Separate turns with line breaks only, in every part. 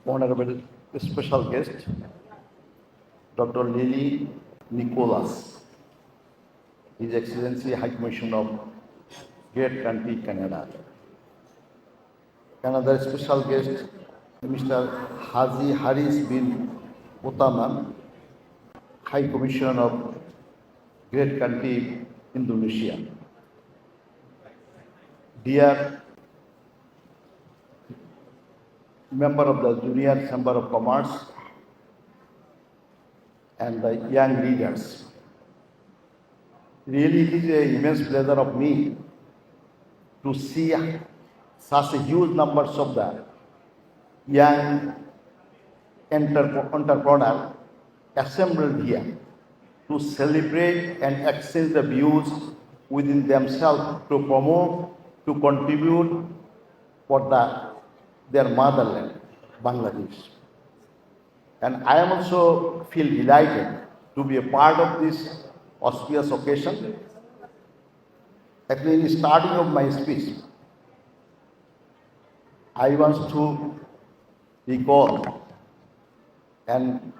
honorable special guest, Dr. Lily Nicholas, His Excellency High Commissioner of Great Country, Canada. Another special guest, Mr. Haji Haris bin Uthman, High Commissioner of Great Country, Indonesia. Dear member of the Junior Chamber of Commerce and the young leaders, really it is an immense pleasure of me to see such a huge numbers of the young entrepreneurs assembled here to celebrate and exchange the views within themselves to promote, to contribute for their motherland, Bangladesh. And I am also feel delighted to be a part of this auspicious occasion. At the starting of my speech, I want to recall and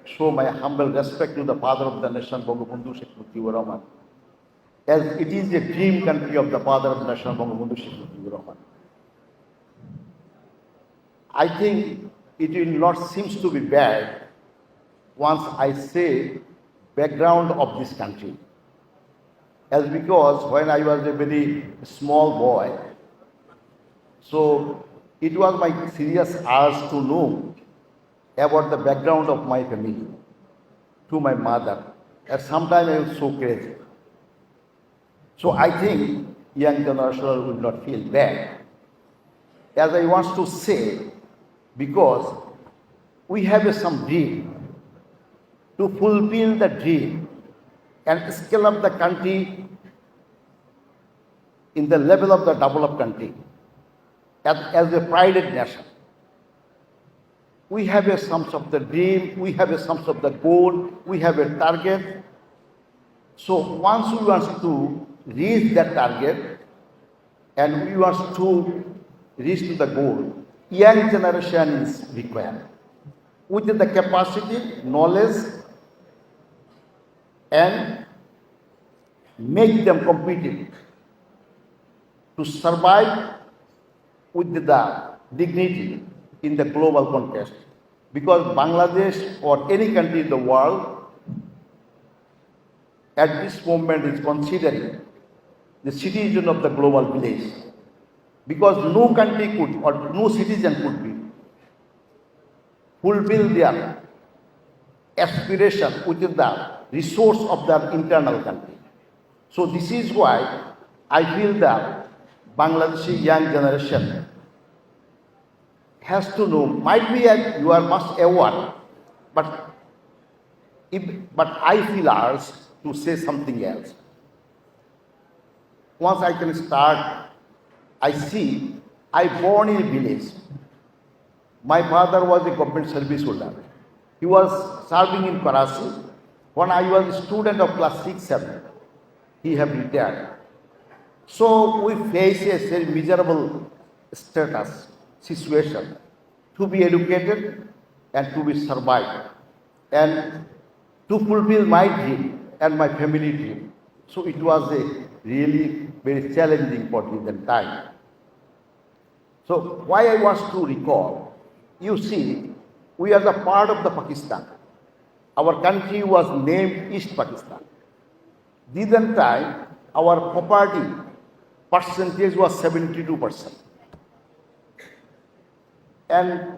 show my humble respect to the father of the nation, Bangabandhu Sheikh Mujibur Rahman, as it is a dream country of the father of the nation, Bangabandhu Sheikh Mujibur Rahman. I think it will not seem to be bad once I say background of this country. As because when I was a very small boy, so it was my serious urge to know about the background of my family, to my mother. At some time I was so crazy. So I think young generation will not feel bad. As I want to say, because we have some dream, to fulfill the dream and scale up the country in the level of the developed country as a prided nation. We have a some of the dream, we have a some of the goal, we have a target. So once we want to reach that target and we want to reach to the goal, young generation is required with the capacity, knowledge, and make them competitive to survive with the dignity in the global context. Because Bangladesh or any country in the world at this moment is considering the citizen of the global village. Because no country could or no citizen could be fulfill their aspiration within the resource of their internal country. So this is why I feel that Bangladeshi young generation has to know, might be you are much aware, but I feel urged to say something else. Once I can start, I see, I born in a village. My father was a government service holder. He was serving in Karachi. When I was a student of class 6, 7, he have retired. So we face a very miserable status, situation, to be educated and to be survived and to fulfill my dream and my family dream. So it was a really very challenging for me that time. So why I want to recall, you see, we are the part of the Pakistan. Our country was named East Pakistan. This time, our property percentage was 72%. And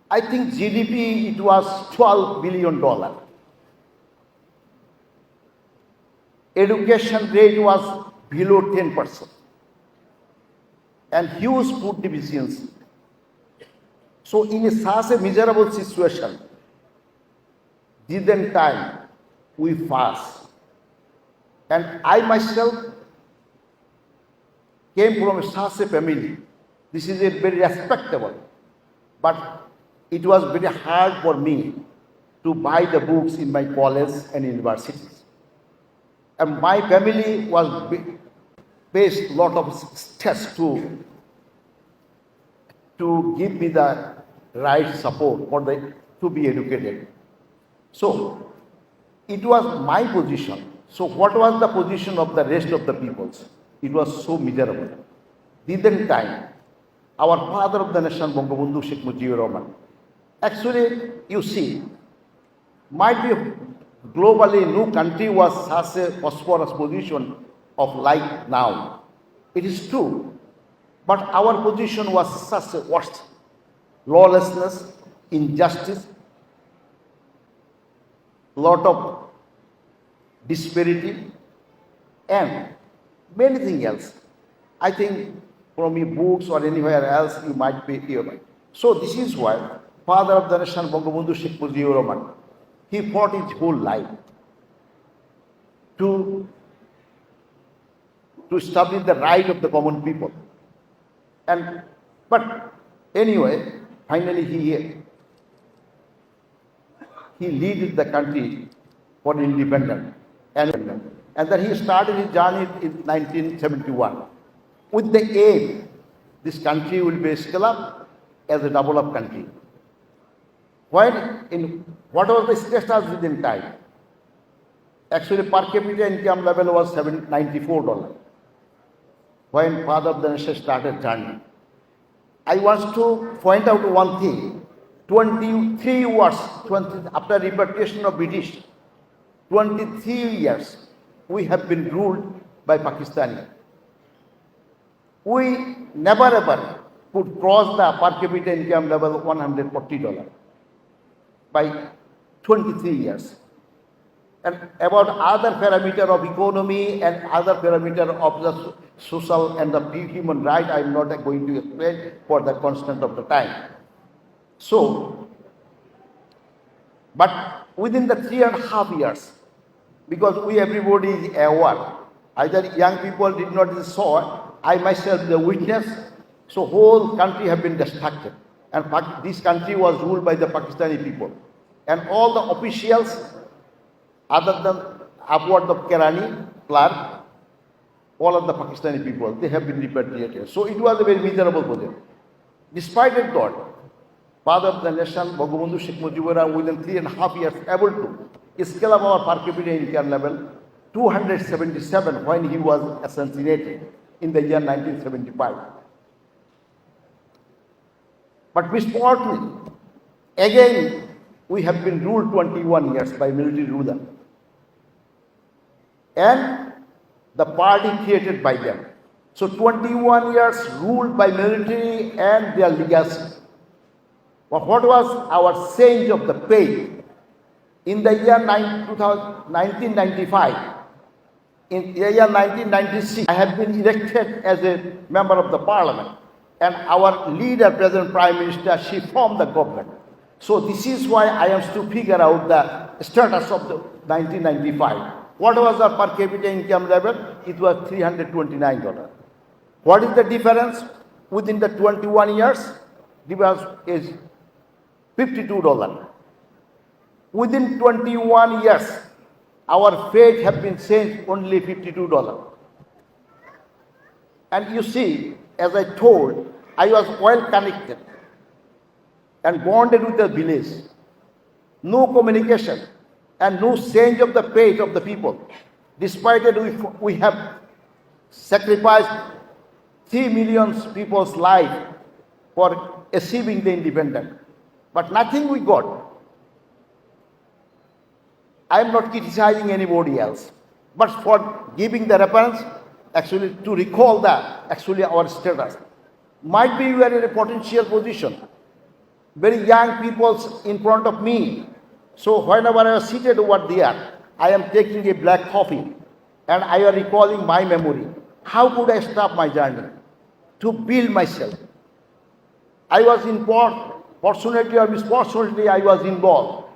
I think GDP, it was $12 billion. Education rate was below 10%. And huge food deficiency. So in such a miserable situation, this time we fast. And I myself came from such a family. This is a very respectable, but it was very hard for me to buy the books in my college and universities. And my family was faced a lot of stress to to give me the right support to be educated. So it was my position. So what was the position of the rest of the peoples? It was so miserable. Didn't time, our father of the nation, Bangabandhu Sheikh Mujibur Rahman. Actually, you see, might be globally no country was such a prosperous position of like now. It is true, but our position was such a worst. Lawlessness, injustice, lot of disparity, and many things else. I think from your books or anywhere else you might be here. So this is why father of the nation, Bangabandhu Sheikh Mujibur Rahman, he fought his whole life to establish the right of the common people. But anyway, finally he led the country for independence. And then he started his journey in 1971 with the aim this country will be scaled up as a developed country. What was the status within time? Actually, per capita income level was $94 when father of the nation started journey. I want to point out one thing. 23 years after repatriation of British, 23 years we have been ruled by Pakistani. We never ever could cross the per capita income level of $140 by 23 years. And about other parameter of economy and other parameter of the social and the human right, I am not going to explain for the constant of the time. So, but within the 3.5 years, because everybody is aware, either young people did not saw, I myself the witness, so whole country have been destructed. And this country was ruled by the Pakistani people. And all the officials, other than upward of Kerani, Clark, all of the Pakistani people, they have been repatriated. So it was a very miserable position. Despite it, God, father of the nation, Bangabandhu Sheikh Mujibur Rahman, within 3.5 years, able to scale up our per capita income level 277 when he was assassinated in the year 1975. But misfortunately, again, we have been ruled 21 years by military ruler. And the party created by them. So 21 years ruled by military and their legacy. But what was our change of the pay? In the year 1995, in the year 1996, I have been elected as a member of the parliament. And our leader, President Prime Minister, she formed the government. So this is why I am to figure out the status of the 1995. What was our per capita income level? It was $329. What is the difference within the 21 years? Difference is $52. Within 21 years, our fate have been changed only $52. And you see, as I told, I was well connected and bonded with the village. No communication and no change of the fate of the people. Despite it, we have sacrificed 3 million people's life for achieving the independence. But nothing we got. I am not criticizing anybody else, but for giving the reference, actually to recall our status. Might be we are in a potential position. Very young people in front of me. So whenever I was seated over there, I am taking a black coffee and I am recalling my memory. How could I stop my journey? To build myself. I was fortunately or misfortunately, I was involved.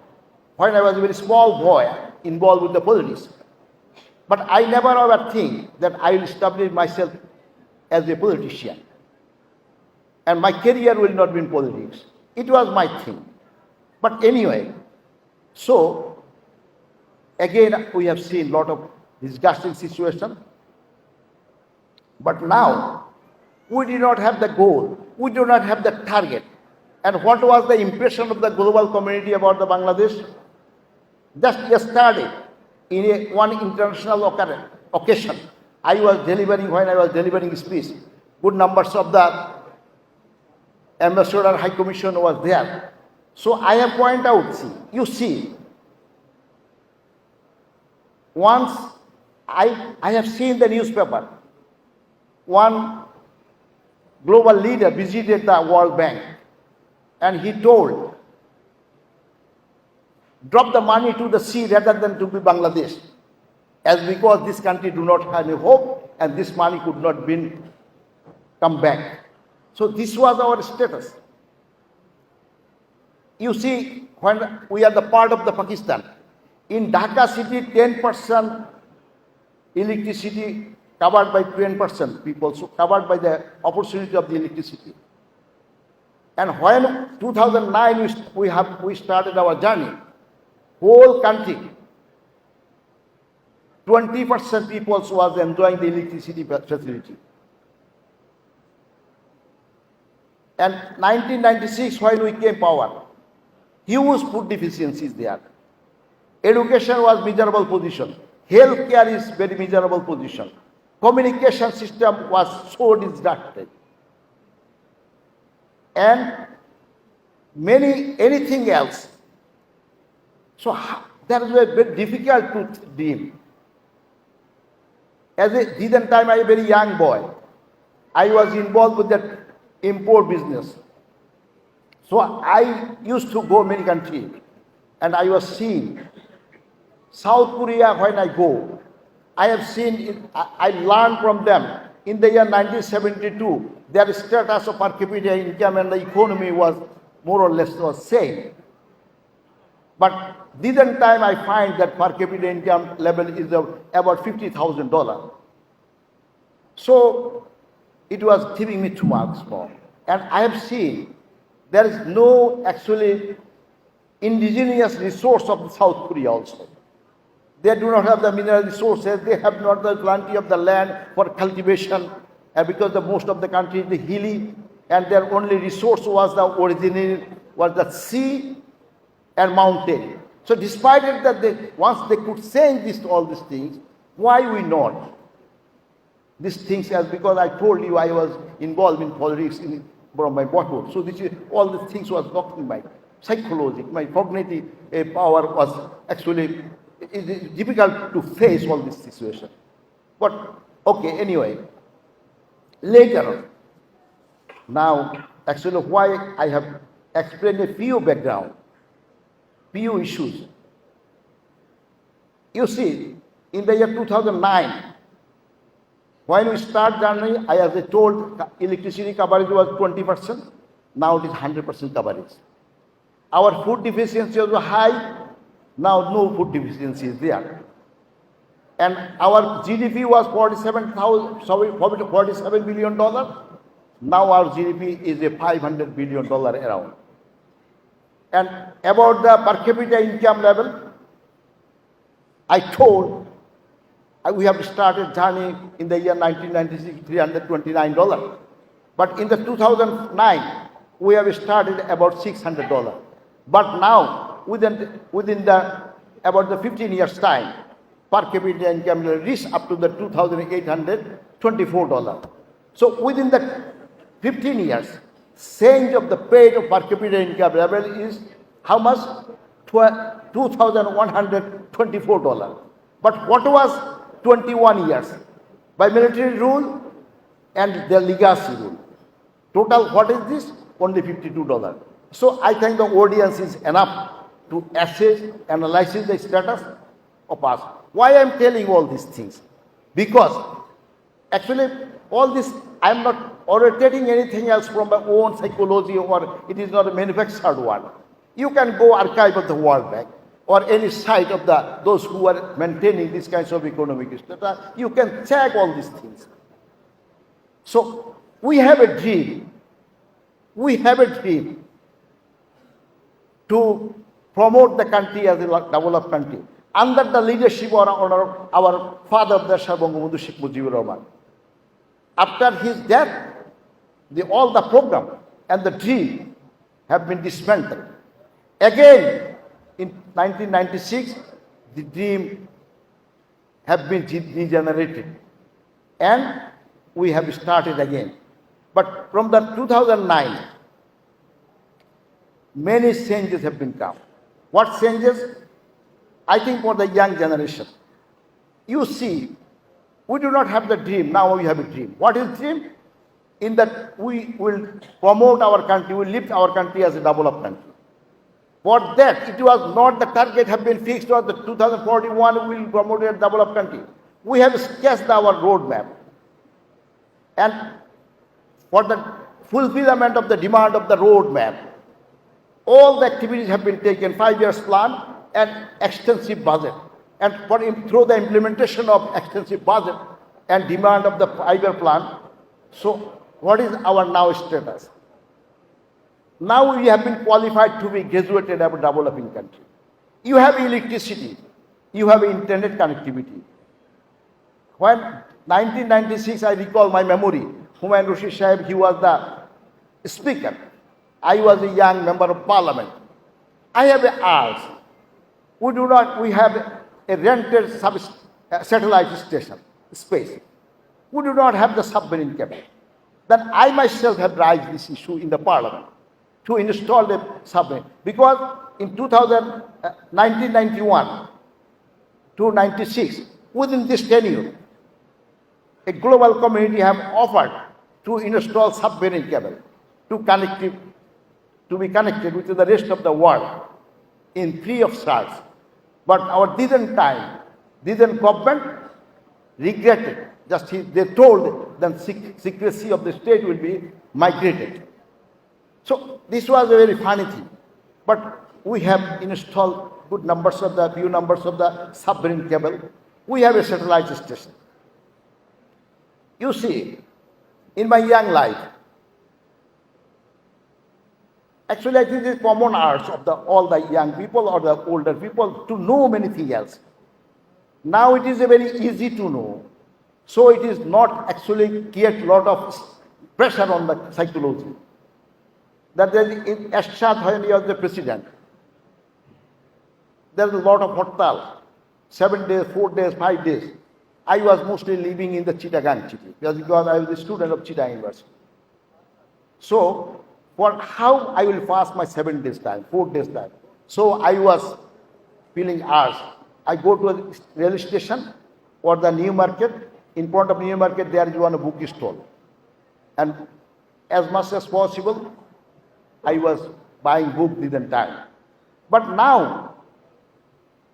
When I was a very small boy, involved with the politics. But I never ever think that I will establish myself as a politician. And my career will not be in politics. It was my thing. But anyway, so again we have seen a lot of disgusting situation. But now We did not have the goal. We do not have the target. And what was the impression of the global community about the Bangladesh? Just yesterday, in one international occasion, when I was delivering speech, good numbers of the ambassador high commission was there. So I have pointed out, you see, once I have seen the newspaper, one global leader visited the World Bank and he told, drop the money to the sea rather than to be Bangladesh, as because this country do not have any hope and this money could not come back. So this was our status. You see, when we are the part of the Pakistan, in Dhaka city, 10% electricity covered by 10% people, so covered by the opportunity of the electricity. And when 2009 we started our journey, whole country, 20% people was enjoying the electricity facility. And 1996 when we came power, huge food deficiencies there. Education was miserable position. Healthcare is very miserable position. Communication system was so disrupted. And anything else. So that was very difficult to dream. At that time, I was a very young boy. I was involved with that import business. So I used to go many countries and I was seeing South Korea when I go. I have seen, I learned from them. In the year 1972, their status of per capita income and the economy was more or less the same. But this time I find that per capita income level is about $50,000. So it was giving me too much more. And I have seen there is no actually indigenous resource of South Korea also. They do not have the mineral resources, they have not the plenty of the land for cultivation, and because most of the country is hilly, and their only resource was the sea and mountain. So despite it that once they could say all these things, why we not? These things, as because I told you I was involved in politics from my boyhood. So all these things was knocking my psychology, my cognitive power was actually difficult to face all this situation. But okay, anyway, later on, now actually why I have explained a few background, few issues. You see, in the year 2009, when we start journey, as I told, electricity coverage was 20%. Now it is 100% coverage. Our food deficiency was high. Now no food deficiency is there. And our GDP was $47 billion. Now our GDP is a $500 billion around. And about the per capita income level, I told we have started journey in the year 1996, $329. But in the 2009, we have started about $600. But now, within about the 15 years time, per capita income will reach up to the $2,824. So within the 15 years, change of the paid of per capita income level is how much? $2,124. But what was 21 years? By military rule and the legacy rule. Total, what is this? Only $52. So I think the audience is enough to assess, analyze the status of us. Why I am telling all these things? Because actually all this, I am not orating anything else from my own psychology, or it is not a manufactured one. You can go archive of the World Bank or any site of those who are maintaining these kinds of economic data. You can check all these things. So we have a dream. We have a dream to promote the country as a developed country under the leadership of our father, Bangabandhu Sheikh Mujibur Rahman. After his death, all the program and the dream have been dismantled. Again, in 1996, the dream have been regenerated, and we have started again. But from the 2009, many changes have been come. What changes? I think for the young generation. You see, we do not have the dream. Now we have a dream. What is dream? In that we will promote our country, we will lift our country as a developed country. For that, it was not the target have been fixed or the 2041 we will promote a developed country. We have sketched our roadmap. And for the fulfillment of the demand of the roadmap, all the activities have been taken, 5 years plan and extensive budget. And through the implementation of extensive budget and demand of the 5-year plan, so what is our now status? Now we have been qualified to be graduated as a developing country. You have electricity, you have internet connectivity. When 1996, I recall my memory, Humayun Rashid Sahib, he was the speaker. I was a young member of parliament. I have asked, we have a rented satellite station space. We do not have the submarine cable. Then I myself have raised this issue in the parliament to install the submarine. Because in 1991 to 96, within this tenure, a global community have offered to install submarine cable to be connected with the rest of the world in free of charge. But our didn't government regretted. Just they told then secrecy of the state will be migrated. So this was a very funny thing. But we have installed few numbers of the submarine cable. We have a satellite station. You see, in my young life, actually I think it is common arts of all the young people or the older people to know many things else. Now it is a very easy to know. So it is not actually create a lot of pressure on the psychology. That in Ashad, when he was the president, there was a lot of hartal, 7 days, 4 days, 5 days. I was mostly living in the Chittagong city because I was a student of Chittagong University. So, for how I will fast my 7 days time, 4 days time. So I was feeling asked. I go to a railway station or the New Market. In front of New Market, there is one book stall. And as much as possible, I was buying book within time. But now,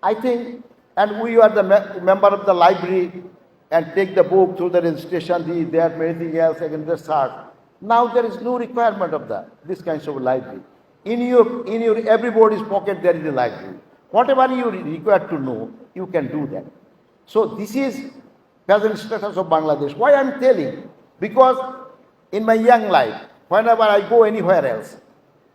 I think, and we are the member of the library and take the book through the registration, there are many else against the search. Now there is no requirement of this kinds of library. In your everybody's pocket there is a library. Whatever you require to know, you can do that. So this is present status of Bangladesh. Why I am telling? Because in my young life, whenever I go anywhere else,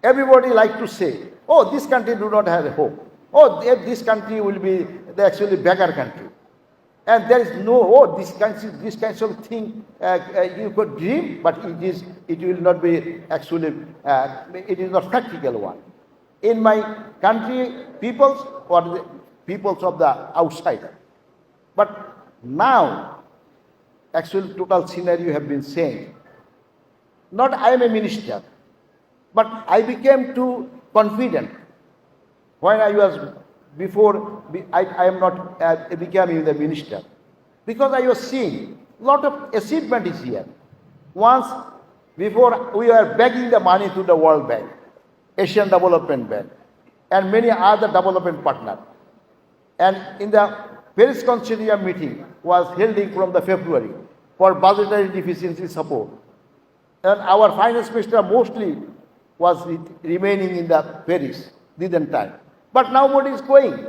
everybody like to say, oh, this country do not have a hope. Oh, this country will be the actually beggar country. And there is no, this kinds of thing you could dream, but it will not be actually, it is not practical one. In my country, peoples or the peoples of the outsider. But now, actually total scenario have been changed. Not I am a minister, but I became too confident when I was before I am not becoming the minister, because I was seeing lot of achievement is here. Once before we were begging the money to the World Bank, Asian Development Bank, and many other development partners. And in the Paris Consortium meeting was held from the February for budgetary deficiency support. And our finance minister mostly was remaining in the Paris, didn't time. But nobody is going.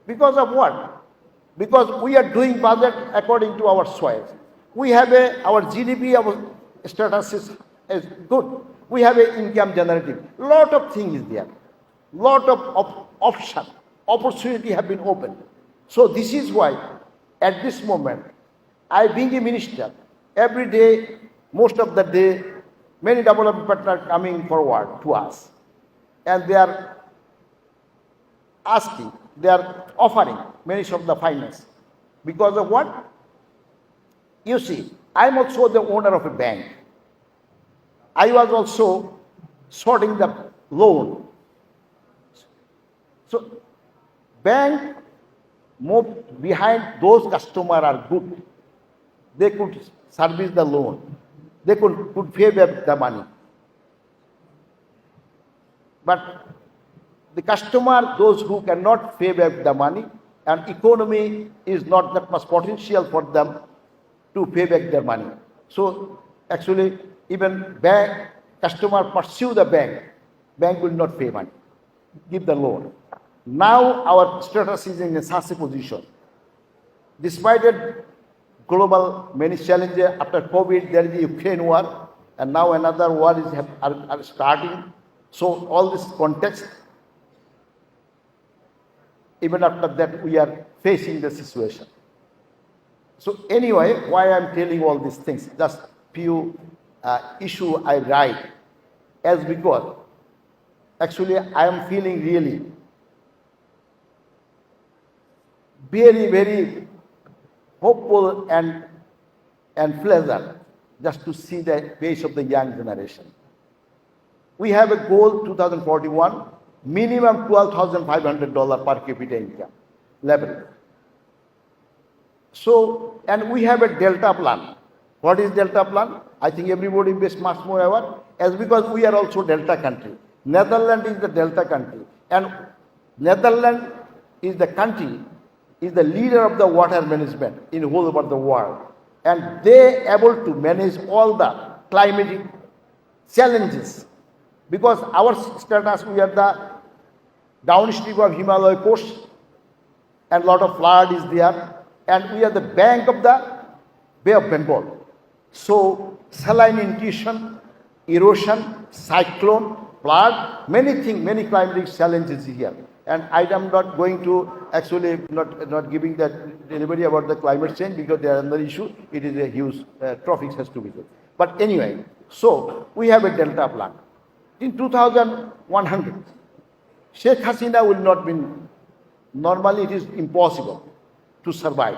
Because of what? Because we are doing budget according to our soils. We have our GDP, our status is good. We have an income generating. Lot of things is there. Lot of option, opportunity have been opened. So this is why at this moment, I being a minister, every day, most of the day, Many development partners are coming forward to us, and they are asking, they are offering many of the finance. Because of what? You see, I'm also the owner of a bank. I was also sorting the loan. So, bank moved behind those customers are good. They could service the loan. They could pay back the money. But the customer, those who cannot pay back the money, and economy is not that much potential for them to pay back their money. So actually, even bank customer pursue the bank will not pay money, give the loan. Now our status is in such a position. Despite it, global many challenges after COVID, there is the Ukraine war, and now another war are starting. So all this context, even after that, we are facing the situation. So anyway, why I'm telling all these things? Just few issue I write, as because actually I am feeling really very, very hopeful and pleasant just to see the face of the young generation. We have a goal 2041, minimum $12,500 per capita income level. So, and we have a Delta plan. What is Delta plan? I think everybody is much more aware, as because we are also Delta country. Netherlands is the Delta country, and Netherlands is the country, is the leader of the water management in whole over the world, and they able to manage all the climatic challenges, because our status, we are the downstream of Himalaya coast, and lot of flood is there, and we are the bank of the Bay of Bengal. So saline intrusion, erosion, cyclone, flood, many things, many climatic challenges here. And I am not going to actually not giving that delivery about the climate change, because there is another issue. It is a huge traffic has to be good. But anyway, so we have a Delta plan. In 2100, Sheikh Hasina will not be, normally it is impossible to survive.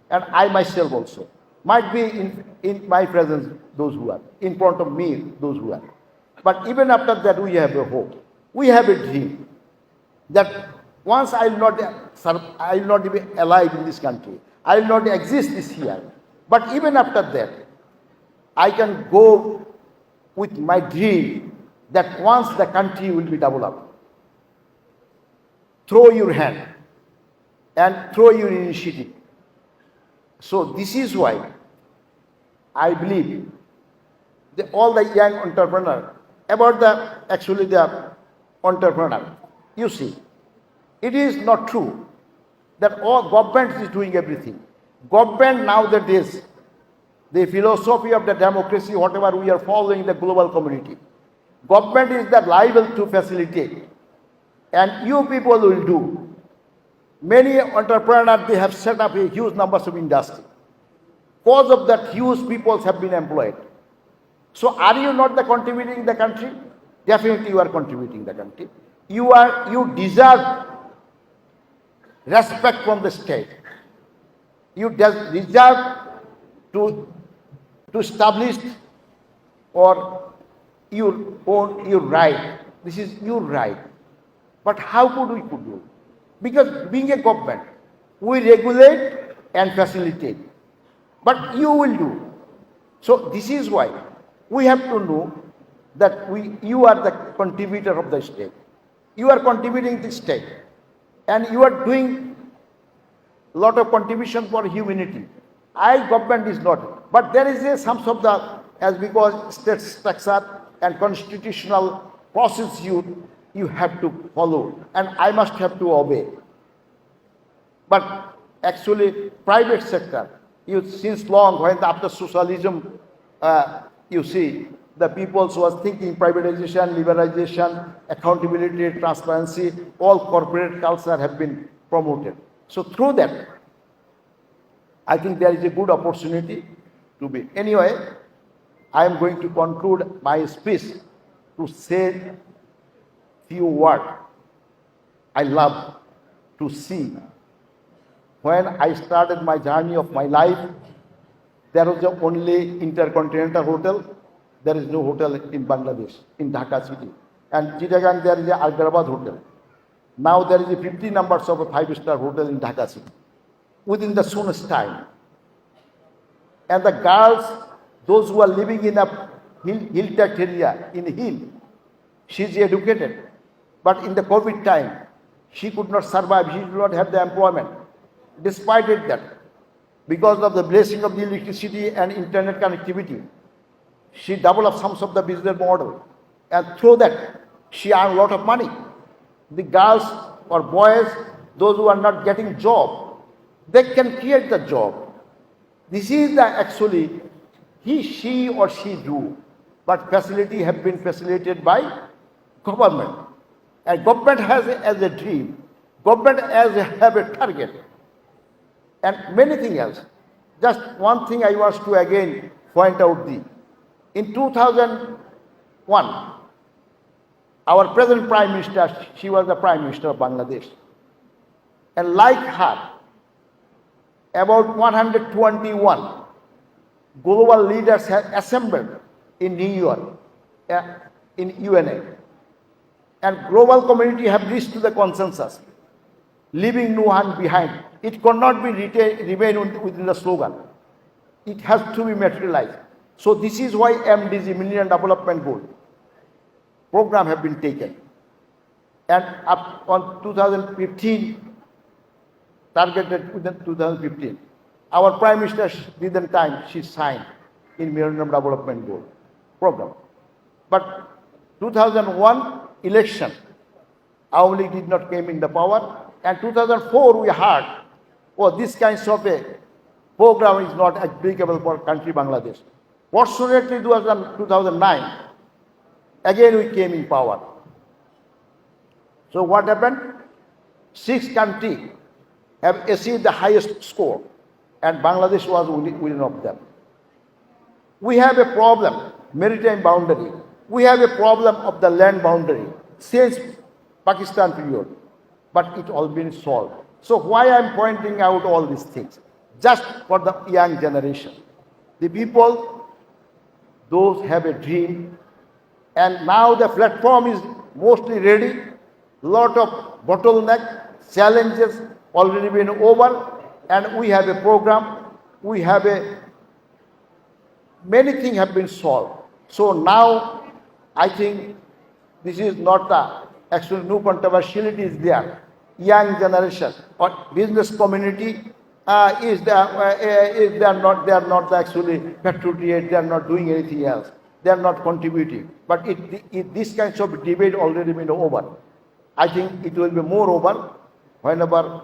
And I myself also, might be in my presence those who are, in front of me those who are. But even after that, we have a hope. We have a dream that once I will not be alive in this country, I will not exist this year. But even after that, I can go with my dream that once the country will be developed. Throw your hand and throw your initiative. So this is why I believe that all the young entrepreneurs, about the entrepreneur, you see, it is not true that all government is doing everything. Government nowadays, the philosophy of the democracy, whatever we are following the global community, government is the liable to facilitate, and you people will do. Many entrepreneurs, they have set up a huge numbers of industry. Because of that, huge people have been employed. So are you not the contributing the country? Definitely you are contributing the country. You deserve respect from the state. You deserve to establish or you own your right. This is your right. But how could we do? Because being a government, we regulate and facilitate. But you will do. So this is why we have to know that you are the contributor of the state. You are contributing the state. And you are doing a lot of contribution for humanity. Government is not. But there is some of the, as because state structure and constitutional process you have to follow, and I must have to obey. But actually, private sector, since long, when after socialism, you see, the people who was thinking privatization, liberalization, accountability, transparency, all corporate culture have been promoted. So through that, I think there is a good opportunity to be. Anyway, I am going to conclude my speech to say few words. I love to see. When I started my journey of my life, there was the only intercontinental hotel. There is no hotel in Bangladesh, in Dhaka city. And Chittagong, there is a Hyderabad hotel. Now there is a 50 numbers of a 5-star hotel in Dhaka city within the soonest time. And the girls, those who are living in a hill-tech area, in hill, she is educated. But in the COVID time, she could not survive, she did not have the employment. Despite it that, because of the blessing of the electricity and internet connectivity, she developed some of the business model. And through that, she earned a lot of money. The girls or boys, those who are not getting job, they can create the job. This is the actually she or she do. But facility have been facilitated by government. And government has as a dream. Government have a target. And many things else. Just one thing I want to again point out. In 2001, our present Prime Minister, she was the Prime Minister of Bangladesh. And like her, about 121 global leaders have assembled in New York, in UNA. And global community have reached to the consensus, leaving no one behind. It cannot be remain within the slogan. It has to be materialized. So this is why MDG, Millennium Development Goal, program have been taken. And up on 2015, targeted within 2015, our Prime Minister within time, she signed in Millennium Development Goal program. But 2001 election, our league did not came in the power. And 2004 we heard, oh, this kind of a program is not applicable for country Bangladesh. Fortunately, 2009, again we came in power. So what happened? 6 countries have achieved the highest score, and Bangladesh was one of them. We have a problem, maritime boundary. We have a problem of the land boundary since Pakistan period, but it all been solved. So why I am pointing out all these things? Just for the young generation. The people, those have a dream, and now the platform is mostly ready. Lot of bottleneck, challenges already been over, and we have a program, we have many things have been solved. So now I think this is not the actual new controversiality is there. Young generation or business community they are not actually patriotic, they are not doing anything else, they are not contributing. But this kind of debate already been over. I think it will be more over whenever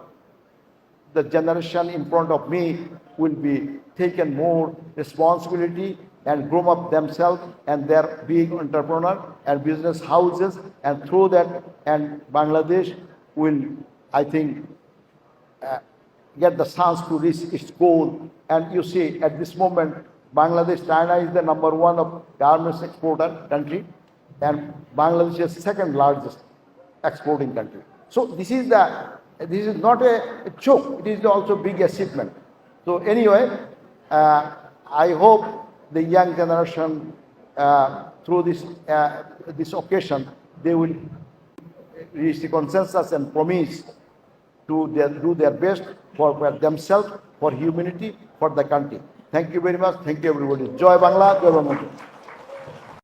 the generation in front of me will be taken more responsibility and grow up themselves, and their being entrepreneur and business houses, and through that, and Bangladesh will, I think, get the chance to reach its goal. And you see, at this moment, Bangladesh, China is the #1 of garments exporter country, and Bangladesh is second largest exporting country. So this is not a joke. It is also big achievement. So anyway, I hope the young generation, through this occasion, they will reach the consensus and promise to do their best for themselves, for humanity, for the country. Thank you very much. Thank you, everybody. Joy Bangla, Joy Bangla.